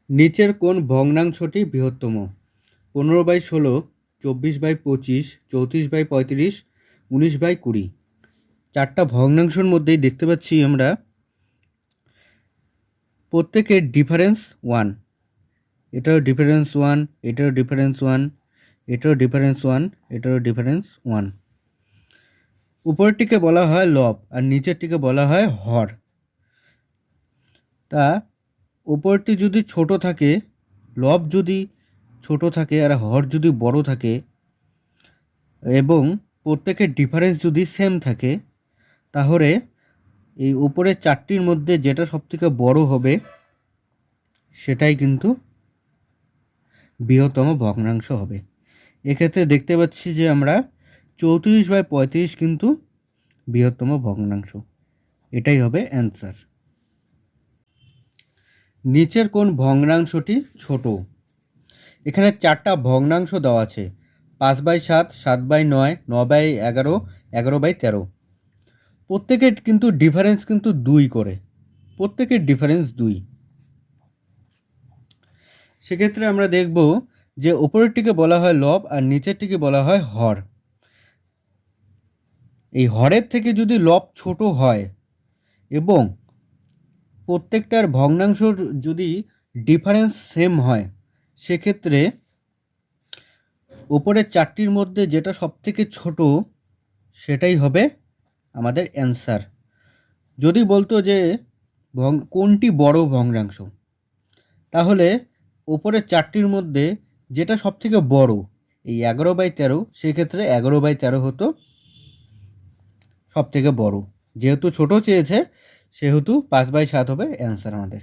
নিচের কোন ভগ্নাংশটি বৃহত্তম? 15/16, 24/25, 34/35, 19/20। চারটা ভগ্নাংশের মধ্যেই দেখতে পাচ্ছি আমরা প্রত্যেকের ডিফারেন্স 1। এটারও ডিফারেন্স 1, এটারও ডিফারেন্স 1, এটারও ডিফারেন্স 1, এটারও ডিফারেন্স 1। উপরেরটিকে বলা হয় লব আর নিচেরটিকে বলা হয় হর। তা উপরটি যদি ছোট থাকে, লব যদি ছোট থাকে আর হর যদি বড় থাকে এবং প্রত্যেকের ডিফারেন্স যদি সেম থাকে, তাহলে এই উপরের চারটির মধ্যে যেটা সবথেকে বড় হবে সেটাই কিন্তু বৃহত্তম ভগ্নাংশ হবে। এক্ষেত্রে দেখতে পাচ্ছি যে আমরা 34/35 কিন্তু বৃহত্তম ভগ্নাংশ। এটাই হবে অ্যান্সার। নিচের কোন ভগ্নাংশটি ছোট? এখানে চারটা ভগ্নাংশ দেওয়া আছে, 5/7, 7/9, 9/11, 11/13। প্রত্যেকের কিন্তু ডিফারেন্স কিন্তু 2 করে, প্রত্যেকের ডিফারেন্স 2। সেক্ষেত্রে আমরা দেখব যে উপরেরটিকে বলা হয় লব আর নিচেরটিকে বলা হয় হর। এই হরের থেকে যদি লব ছোট হয় এবং প্রত্যেকটার ভগ্নাংশর যদি ডিফারেন্স সেম হয়, সেক্ষেত্রে উপরের চারটির মধ্যে যেটা সবথেকে ছোট সেটাই হবে আমাদের অ্যান্সার। যদি বলতো যে কোনটি বড় ভগ্নাংশ, তাহলে উপরের চারটির মধ্যে যেটা সবথেকে বড় এই 11/13, সেক্ষেত্রে 11/13 হতো সবথেকে বড়। যেহেতু ছোট চেয়েছে সেহেতু 5/7 হবে অ্যান্সার আমাদের।